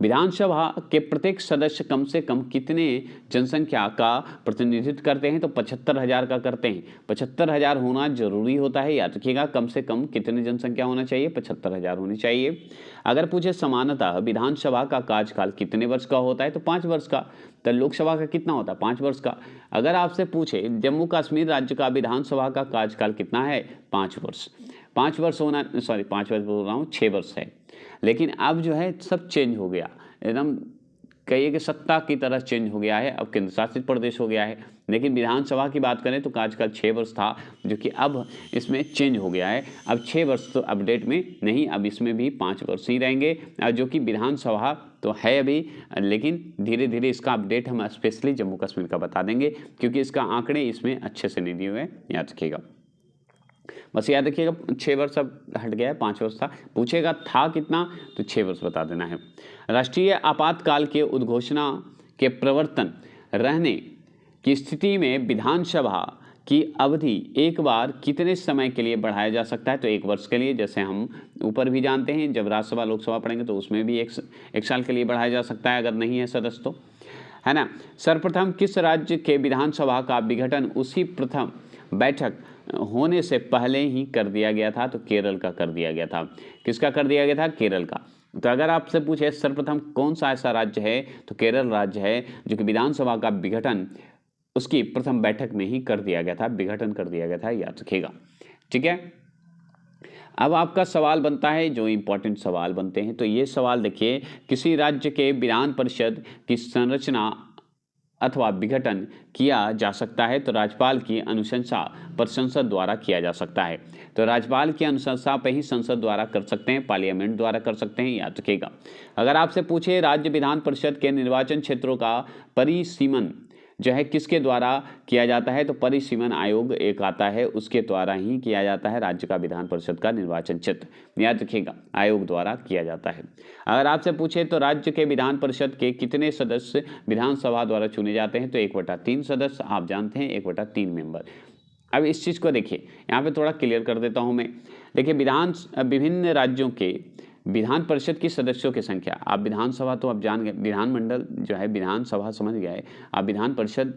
विधानसभा के प्रत्येक सदस्य कम से कम कितने जनसंख्या का प्रतिनिधित्व करते हैं, तो 75,000 का करते हैं। 75,000 होना जरूरी होता है, याद रखिएगा। कम से कम कितनी जनसंख्या होना चाहिए, 75,000 होनी चाहिए। अगर पूछे समानतः विधानसभा का कार्यकाल कितने वर्ष का होता है, तो 5 वर्ष का। तो लोकसभा का कितना होता है, 5 वर्ष का। अगर आपसे पूछे जम्मू कश्मीर राज्य का विधानसभा का कार्यकाल कितना है, 5 वर्ष। 5 वर्ष होना, सॉरी 5 वर्ष बोल रहा हूँ, 6 वर्ष है। लेकिन अब जो है सब चेंज हो गया, एकदम कहिए कि सत्ता की तरह चेंज हो गया है, अब केंद्र शासित प्रदेश हो गया है। लेकिन विधानसभा की बात करें तो कार्यकाल 6 वर्ष था, जो कि अब इसमें चेंज हो गया है। अब 6 वर्ष तो अपडेट में नहीं, अब इसमें भी 5 वर्ष ही रहेंगे, जो कि विधानसभा तो है अभी, लेकिन धीरे धीरे इसका अपडेट हम स्पेशली जम्मू कश्मीर का बता देंगे, क्योंकि इसका आंकड़े इसमें अच्छे से नहीं दिए हुए, याद रखिएगा। बस याद रखिएगा 6 वर्ष अब हट गया है, 5 वर्ष था। पूछेगा था कितना, तो 6 वर्ष बता देना है। राष्ट्रीय आपातकाल के उद्घोषणा के प्रवर्तन रहने की स्थिति में विधानसभा की अवधि एक बार कितने समय के लिए बढ़ाया जा सकता है, तो 1 वर्ष के लिए। जैसे हम ऊपर भी जानते हैं, जब राज्यसभा लोकसभा पढ़ेंगे तो उसमें भी एक साल के लिए बढ़ाया जा सकता है, अगर नहीं है सदस्य तो, है ना। सर्वप्रथम किस राज्य के विधानसभा का विघटन उसी प्रथम बैठक होने से पहले ही कर दिया गया था, तो केरल का कर दिया गया था। किसका कर दिया गया था, केरल का। तो अगर आपसे पूछे सर्वप्रथम कौन सा ऐसा राज्य है, तो केरल राज्य है, जो कि विधानसभा का विघटन उसकी प्रथम बैठक में ही कर दिया गया था, विघटन कर दिया गया था, याद रखिएगा। ठीक है, अब आपका सवाल बनता है, जो इंपॉर्टेंट सवाल बनते हैं, तो ये सवाल देखिए, किसी राज्य के विधान परिषद की संरचना अथवा विघटन किया जा सकता है, तो राज्यपाल की अनुशंसा पर संसद द्वारा किया जा सकता है। तो राज्यपाल की अनुशंसा पर ही संसद द्वारा कर सकते हैं, पार्लियामेंट द्वारा कर सकते हैं, याद रखिएगा। अगर आपसे पूछे राज्य विधान परिषद के निर्वाचन क्षेत्रों का परिसीमन जो है किसके द्वारा किया जाता है, तो परिसीमन आयोग एक आता है, उसके द्वारा ही किया जाता है राज्य का विधान परिषद का निर्वाचन क्षेत्र, याद रखिएगा, आयोग द्वारा किया जाता है। अगर आपसे पूछे तो राज्य के विधान परिषद के कितने सदस्य विधानसभा द्वारा चुने जाते हैं, तो 1/3 सदस्य, आप जानते हैं 1/3 मेंबर। अब इस चीज़ को देखिए, यहाँ पे थोड़ा क्लियर कर देता हूँ मैं। देखिए, विभिन्न राज्यों के विधान परिषद की सदस्यों की संख्या, आप विधानसभा तो आप जान गए, विधानमंडल जो है विधानसभा समझ गए, आप विधान परिषद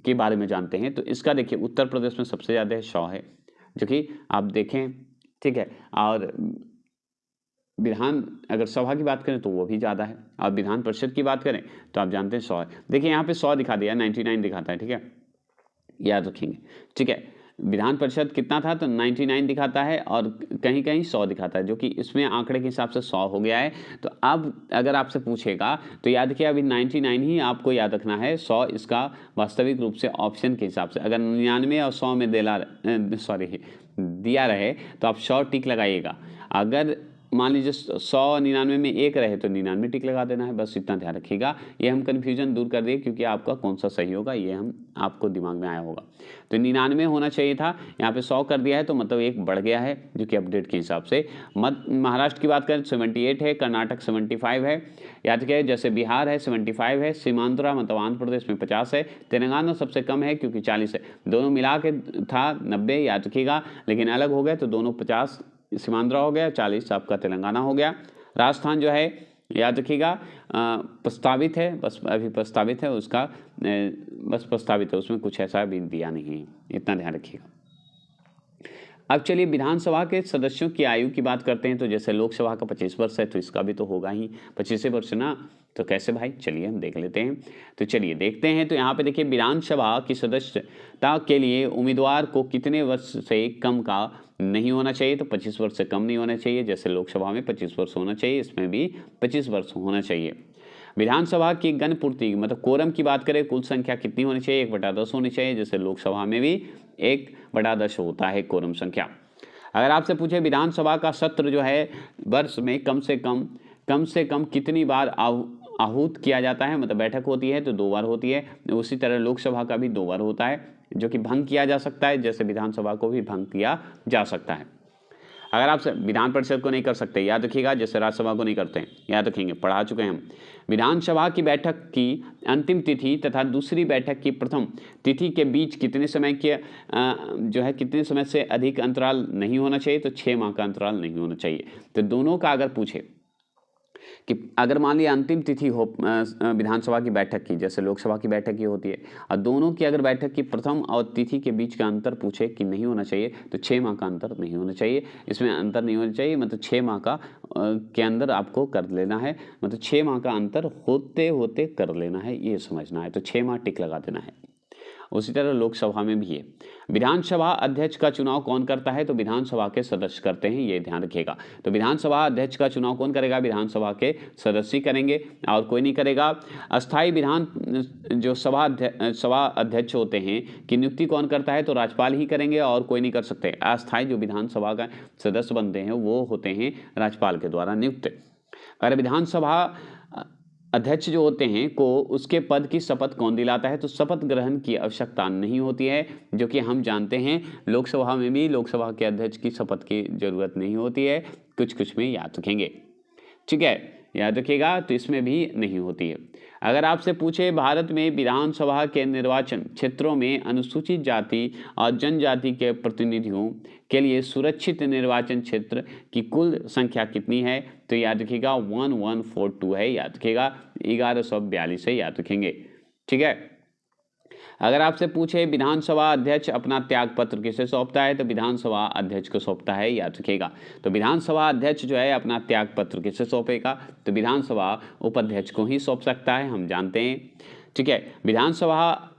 के बारे में जानते हैं। तो इसका देखिए, उत्तर प्रदेश में सबसे ज़्यादा है, 100 है, जो कि आप देखें, ठीक है। और विधान अगर सभा की बात करें तो वो भी ज़्यादा है, और विधान परिषद की बात करें तो आप जानते हैं 100 है। देखिए यहाँ पे 100 दिखा दिया, 99 दिखाता है, ठीक है, याद रखेंगे, ठीक है। विधान परिषद कितना था, तो 99 दिखाता है और कहीं कहीं 100 दिखाता है, जो कि इसमें आंकड़े के हिसाब से 100 हो गया है। तो अब अगर आपसे पूछेगा तो याद रखिए अभी 99 ही आपको याद रखना है, 100 इसका वास्तविक रूप से ऑप्शन के हिसाब से। अगर 99 और 100 में दिया रहे तो आप 100 टिक लगाइएगा। अगर मान लीजिए 100 99 में एक रहे तो 99 टिक लगा देना है, बस इतना ध्यान रखिएगा। ये हम कन्फ्यूजन दूर कर दिए क्योंकि आपका कौन सा सही होगा ये हम आपको दिमाग में आया होगा। तो 99 होना चाहिए था, यहाँ पे 100 कर दिया है तो मतलब एक बढ़ गया है जो कि अपडेट के हिसाब से। महाराष्ट्र की बात करें 78 है, कर्नाटक 75 है, याद रखिए जैसे बिहार है 75 है, सीमांध्रा मतलब आंध्र प्रदेश में 50 है, तेलंगाना सबसे कम है क्योंकि 40 है। दोनों मिला के था 90, याद रखिएगा, लेकिन अलग हो गए तो दोनों 50 सीमांध्रा हो गया, 40 आपका तेलंगाना हो गया। राजस्थान जो है याद रखिएगा प्रस्तावित है, बस अभी प्रस्तावित है, उसका बस प्रस्तावित है, उसमें कुछ ऐसा भी दिया नहीं है, इतना ध्यान रखिएगा। अब चलिए विधानसभा के सदस्यों की आयु की बात करते हैं। तो जैसे लोकसभा का 25 वर्ष है तो इसका भी तो होगा ही 25 वर्ष ना, तो कैसे भाई, चलिए हम देख लेते हैं। तो चलिए देखते हैं। तो यहाँ पे देखिए विधानसभा की सदस्यता के लिए उम्मीदवार को कितने वर्ष से कम का नहीं होना चाहिए, तो 25 वर्ष से कम नहीं होना चाहिए। जैसे लोकसभा में 25 वर्ष होना चाहिए, इसमें भी 25 वर्ष होना चाहिए। विधानसभा की गणपूर्ति मतलब कोरम की बात करें, कुल संख्या कितनी होनी चाहिए, 1/10 होनी चाहिए। जैसे लोकसभा में भी 1/10 होता है कोरम संख्या। अगर आपसे पूछे विधानसभा का सत्र जो है वर्ष में कम से कम कितनी बार आहूत किया जाता है, मतलब बैठक होती है तो 2 बार होती है। उसी तरह लोकसभा का भी 2 बार होता है, जो कि भंग किया जा सकता है, जैसे विधानसभा को भी भंग किया जा सकता है। अगर आप विधान परिषद को नहीं कर सकते, याद रखिएगा, जैसे राज्यसभा को नहीं करते हैं, याद रखेंगे, पढ़ा चुके हैं हम। विधानसभा की बैठक की अंतिम तिथि तथा दूसरी बैठक की प्रथम तिथि के बीच कितने समय के कितने समय से अधिक अंतराल नहीं होना चाहिए, तो 6 माह का अंतराल नहीं होना चाहिए। तो दोनों का अगर पूछे कि अगर मान लिया अंतिम तिथि हो विधानसभा की बैठक की, जैसे लोकसभा की बैठक की होती है, और दोनों की अगर बैठक की प्रथम और तिथि के बीच का अंतर पूछे कि नहीं होना चाहिए, तो 6 माह का अंतर नहीं होना चाहिए। इसमें अंतर नहीं होना चाहिए, मतलब 6 माह का के अंदर आपको कर लेना है, मतलब 6 माह का अंतर होते होते कर लेना है, ये समझना है। तो 6 माह टिक लगा देना है। उसी तरह लोकसभा में भी है। विधानसभा अध्यक्ष का चुनाव कौन करता है, तो विधानसभा के सदस्य करते हैं, ये ध्यान रखिएगा। तो विधानसभा अध्यक्ष का चुनाव कौन करेगा, विधानसभा के सदस्य करेंगे और कोई नहीं करेगा। अस्थायी विधान जो सभा अध्यक्ष होते हैं कि नियुक्ति कौन करता है, तो राज्यपाल ही करेंगे और कोई नहीं कर सकते। अस्थायी जो विधानसभा का सदस्य बनते हैं वो होते हैं राज्यपाल के द्वारा नियुक्त। अगर विधानसभा अध्यक्ष जो होते हैं को उसके पद की शपथ कौन दिलाता है, तो शपथ ग्रहण की आवश्यकता नहीं होती है, जो कि हम जानते हैं। लोकसभा में भी लोकसभा के अध्यक्ष की शपथ की जरूरत नहीं होती है, कुछ में याद रखेंगे, ठीक है, याद रखिएगा। तो इसमें भी नहीं होती है। अगर आपसे पूछे भारत में विधानसभा के निर्वाचन क्षेत्रों में अनुसूचित जाति और जनजाति के प्रतिनिधियों के लिए सुरक्षित निर्वाचन क्षेत्र की कुल संख्या कितनी है, तो याद रखिएगा 1142 है, याद रखिएगा 1142 है, याद रखेंगे, ठीक है। अगर आपसे पूछे विधानसभा अध्यक्ष अपना त्यागपत्र किसे सौंपता है, तो विधानसभा अध्यक्ष को सौंपता है, याद रखिएगा। तो विधानसभा अध्यक्ष जो है अपना त्यागपत्र किसे सौंपेगा, तो विधानसभा उपाध्यक्ष को ही सौंप सकता है, हम जानते हैं, ठीक है। विधानसभा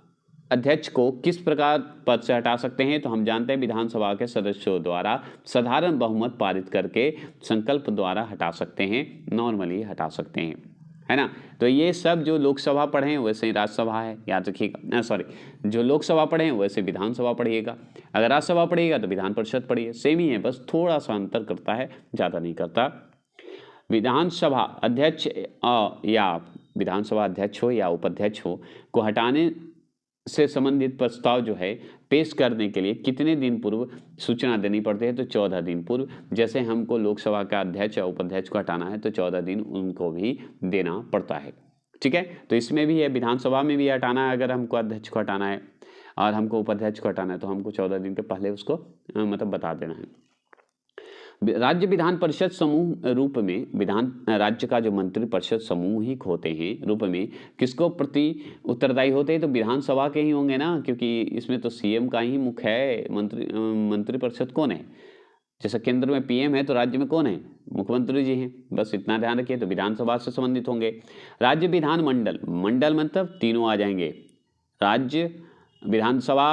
अध्यक्ष को किस प्रकार पद से हटा सकते हैं, तो हम जानते हैं विधानसभा के सदस्यों द्वारा साधारण बहुमत पारित करके संकल्प द्वारा हटा सकते हैं, नॉर्मली हटा सकते हैं, है ना। तो ये सब जो लोकसभा पढ़े हैं वैसे ही राज्यसभा है, याद रखिएगा। जो लोकसभा पढ़े हैं वैसे विधानसभा पढ़िएगा। अगर राज्यसभा पढ़िएगा तो विधान परिषद पढ़िए, सेम ही है, बस थोड़ा सा अंतर करता है, ज़्यादा नहीं करता। विधानसभा अध्यक्ष या विधानसभा अध्यक्ष हो या उपाध्यक्ष हो को हटाने से संबंधित प्रस्ताव जो है पेश करने के लिए कितने दिन पूर्व सूचना देनी पड़ती है, तो 14 दिन पूर्व। जैसे हमको लोकसभा का अध्यक्ष या उपाध्यक्ष को हटाना है तो 14 दिन उनको भी देना पड़ता है, ठीक है। तो इसमें भी है, विधानसभा में भी हटाना है, अगर हमको अध्यक्ष को हटाना है और हमको उपाध्यक्ष को हटाना है तो हमको 14 दिन के पहले उसको मतलब बता देना है। राज्य विधान परिषद समूह रूप में राज्य का जो मंत्री परिषद सामूहिक होते हैं रूप में किसको प्रति उत्तरदायी होते हैं, तो विधानसभा के ही होंगे ना, क्योंकि इसमें तो सीएम का ही मुख्य है। मंत्री परिषद कौन है, जैसे केंद्र में पीएम है तो राज्य में कौन है, मुख्यमंत्री जी हैं, बस इतना ध्यान रखिए। तो विधानसभा से संबंधित होंगे। राज्य विधान मंडल मतलब तीनों आ जाएंगे, राज्य विधानसभा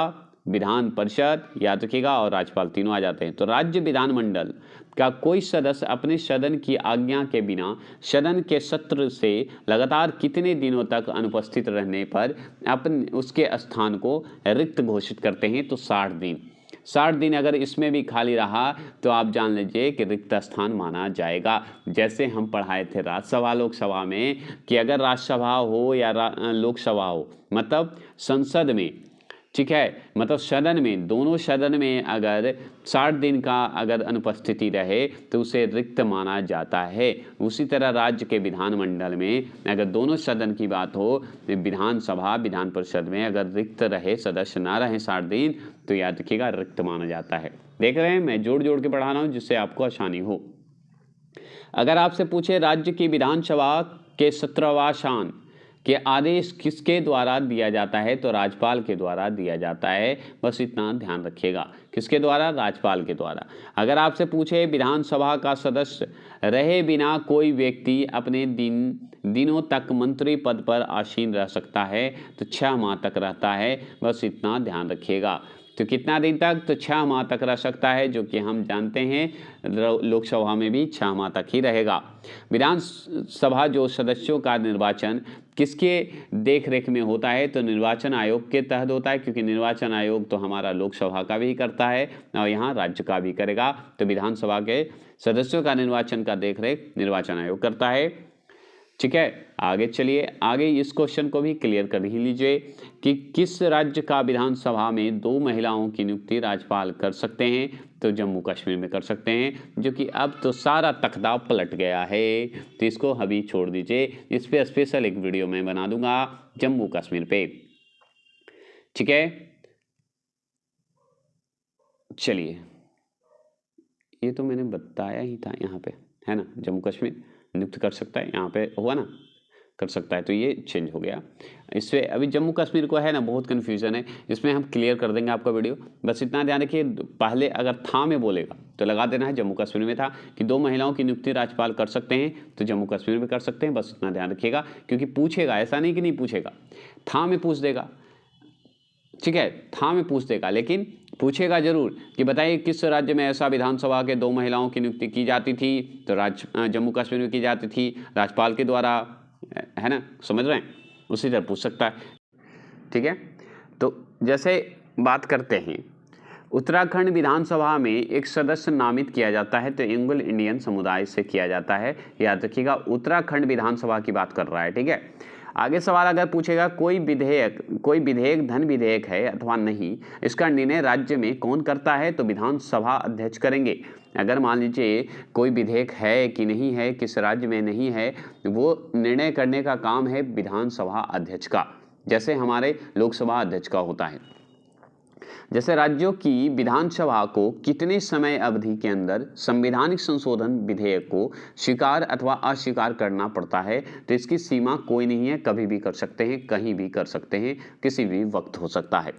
विधान परिषद, याद रखिएगा, और राज्यपाल, तीनों आ जाते हैं। तो राज्य विधानमंडल का कोई सदस्य अपने सदन की आज्ञा के बिना सदन के सत्र से लगातार कितने दिनों तक अनुपस्थित रहने पर अपने उसके स्थान को रिक्त घोषित करते हैं? तो 60 दिन। 60 दिन अगर इसमें भी खाली रहा तो आप जान लीजिए कि रिक्त स्थान माना जाएगा। जैसे हम पढ़ाए थे राज्यसभा लोकसभा में कि अगर राज्यसभा हो या लोकसभा हो, मतलब संसद में, ठीक है, मतलब सदन में, दोनों सदन में अगर 60 दिन का अगर अनुपस्थिति रहे तो उसे रिक्त माना जाता है। उसी तरह राज्य के विधानमंडल में अगर दोनों सदन की बात हो, विधानसभा विधान परिषद में अगर रिक्त रहे, सदस्य ना रहे 60 दिन, तो याद रखिएगा रिक्त माना जाता है। देख रहे हैं, मैं जोड़ जोड़ के पढ़ा रहा हूँ जिससे आपको आसानी हो। अगर आपसे पूछे राज्य की विधानसभा के सत्रवासान कि आदेश किसके द्वारा दिया जाता है, तो राज्यपाल के द्वारा दिया जाता है। बस इतना ध्यान रखिएगा, किसके द्वारा? राज्यपाल के द्वारा। अगर आपसे पूछे विधानसभा का सदस्य रहे बिना कोई व्यक्ति अपने दिनों तक मंत्री पद पर आसीन रह सकता है, तो 6 माह तक रहता है। बस इतना ध्यान रखिएगा। तो कितना दिन तक? तो 6 माह तक रह सकता है, जो कि हम जानते हैं लोकसभा में भी 6 माह तक ही रहेगा। विधानसभा जो सदस्यों का निर्वाचन किसके देखरेख में होता है, तो निर्वाचन आयोग के तहत होता है, क्योंकि निर्वाचन आयोग तो हमारा लोकसभा का भी करता है और यहाँ राज्य का भी करेगा। तो विधानसभा के सदस्यों का निर्वाचन का देखरेख निर्वाचन आयोग करता है। ठीक है, आगे चलिए, आगे इस क्वेश्चन को भी क्लियर कर ही लीजिए कि किस राज्य का विधानसभा में 2 महिलाओं की नियुक्ति राज्यपाल कर सकते हैं, तो जम्मू कश्मीर में कर सकते हैं, जो कि अब तो सारा तख्ता पलट गया है, तो इसको अभी छोड़ दीजिए। इस पर स्पेशल एक वीडियो मैं बना दूंगा जम्मू कश्मीर पे। ठीक है, चलिए, ये तो मैंने बताया ही था यहाँ पे, है ना, जम्मू कश्मीर नियुक्त कर सकता है, यहाँ पे हुआ ना, कर सकता है, तो ये चेंज हो गया। इससे अभी जम्मू कश्मीर को है ना बहुत कन्फ्यूजन है, इसमें हम क्लियर कर देंगे आपका वीडियो। बस इतना ध्यान रखिए, पहले अगर था में बोलेगा तो लगा देना है जम्मू कश्मीर में था कि 2 महिलाओं की नियुक्ति राज्यपाल कर सकते हैं, तो जम्मू कश्मीर में कर सकते हैं। बस इतना ध्यान रखिएगा, क्योंकि पूछेगा, ऐसा नहीं कि नहीं पूछेगा, था में पूछ देगा। ठीक है, था में पूछ देगा, लेकिन पूछेगा जरूर कि बताइए किस राज्य में ऐसा विधानसभा के 2 महिलाओं की नियुक्ति की जाती थी, तो जम्मू कश्मीर में की जाती थी राज्यपाल के द्वारा, है ना, समझ रहे हैं, उसी तरह पूछ सकता है। ठीक है, तो जैसे बात करते हैं, उत्तराखंड विधानसभा में एक सदस्य नामित किया जाता है, तो एंग्लो इंडियन समुदाय से किया जाता है। याद रखिएगा, उत्तराखंड विधानसभा की बात कर रहा है। ठीक है, आगे सवाल अगर पूछेगा कोई विधेयक धन विधेयक है अथवा नहीं, इसका निर्णय राज्य में कौन करता है, तो विधानसभा अध्यक्ष करेंगे। अगर मान लीजिए कोई विधेयक है कि नहीं है, किस राज्य में नहीं है, वो निर्णय करने का काम है विधानसभा अध्यक्ष का, जैसे हमारे लोकसभा अध्यक्ष का होता है। जैसे राज्यों की विधानसभा को कितने समय अवधि के अंदर संवैधानिक संशोधन विधेयक को स्वीकार अथवा अस्वीकार करना पड़ता है, तो इसकी सीमा कोई नहीं है, कभी भी कर सकते हैं, कहीं भी कर सकते हैं, किसी भी वक्त हो सकता है।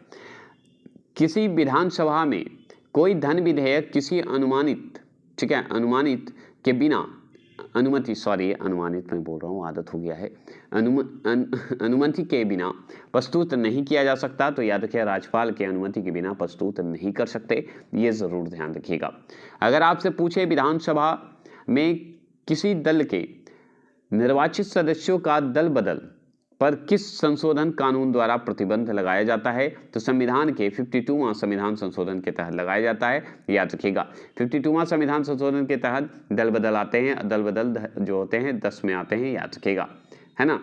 किसी विधानसभा में कोई धन विधेयक किसी अनुमानित, ठीक है, अनुमानित के बिना अनुमानित मैं बोल रहा हूँ, आदत हो गया है, अनुमति के बिना प्रस्तुत नहीं किया जा सकता, तो याद रखिए राज्यपाल के अनुमति के बिना प्रस्तुत नहीं कर सकते, ये जरूर ध्यान रखिएगा। अगर आपसे पूछे विधानसभा में किसी दल के निर्वाचित सदस्यों का दल बदल पर किस संशोधन कानून द्वारा प्रतिबंध लगाया जाता है, तो संविधान के 52वां संविधान संशोधन के तहत लगाया जाता है। याद रखिएगा, 52वां संविधान संशोधन के तहत दल बदल आते हैं, दल बदल जो होते हैं 10 में आते हैं, याद रखिएगा, है ना।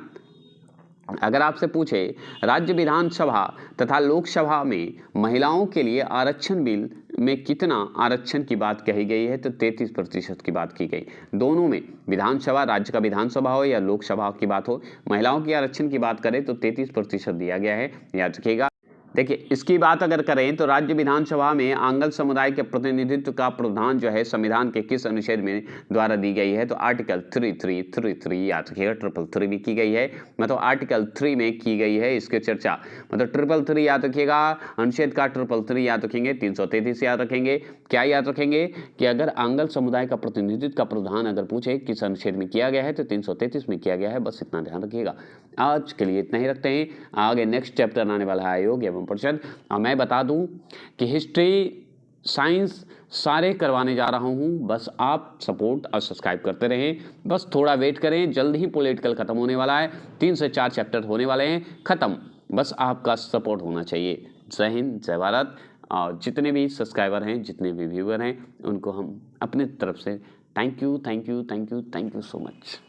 अगर आपसे पूछे राज्य विधानसभा तथा लोकसभा में महिलाओं के लिए आरक्षण बिल में कितना आरक्षण की बात कही गई है, तो 33% की बात की गई। दोनों में, विधानसभा, राज्य का विधानसभा हो या लोकसभा की बात हो, महिलाओं की आरक्षण की बात करें तो 33% दिया गया है, याद रखिएगा। देखिए, इसकी बात अगर करें तो राज्य विधानसभा में आंगल समुदाय के प्रतिनिधित्व का प्रावधान जो है संविधान के किस अनुच्छेद में द्वारा दी गई है, तो आर्टिकल 3333, याद रखिएगा, 333 भी की गई है, मतलब आर्टिकल 3 में की गई है इसकी चर्चा, मतलब 333 याद रखिएगा, अनुच्छेद का 333 याद रखेंगे, 333 याद रखेंगे। क्या याद रखेंगे कि अगर आंगल समुदाय का प्रतिनिधित्व का प्रावधान अगर पूछे किस अनुच्छेद में किया गया है, तो 333 में किया गया है, बस इतना ध्यान रखिएगा। आज के लिए इतना ही रखते हैं, आगे नेक्स्ट चैप्टर आने वाला है आयोग एवं एवं परिषद। और मैं बता दूं कि हिस्ट्री, साइंस सारे करवाने जा रहा हूं, बस आप सपोर्ट और सब्सक्राइब करते रहें। बस थोड़ा वेट करें, जल्द ही पॉलिटिकल खत्म होने वाला है, 3 से 4 चैप्टर होने वाले हैं खत्म, बस आपका सपोर्ट होना चाहिए। जय हिंद, जय भारत। और जितने भी सब्सक्राइबर हैं, जितने भी व्यूअर हैं, उनको हम अपने तरफ से thank you, thank you, thank you, thank you so much.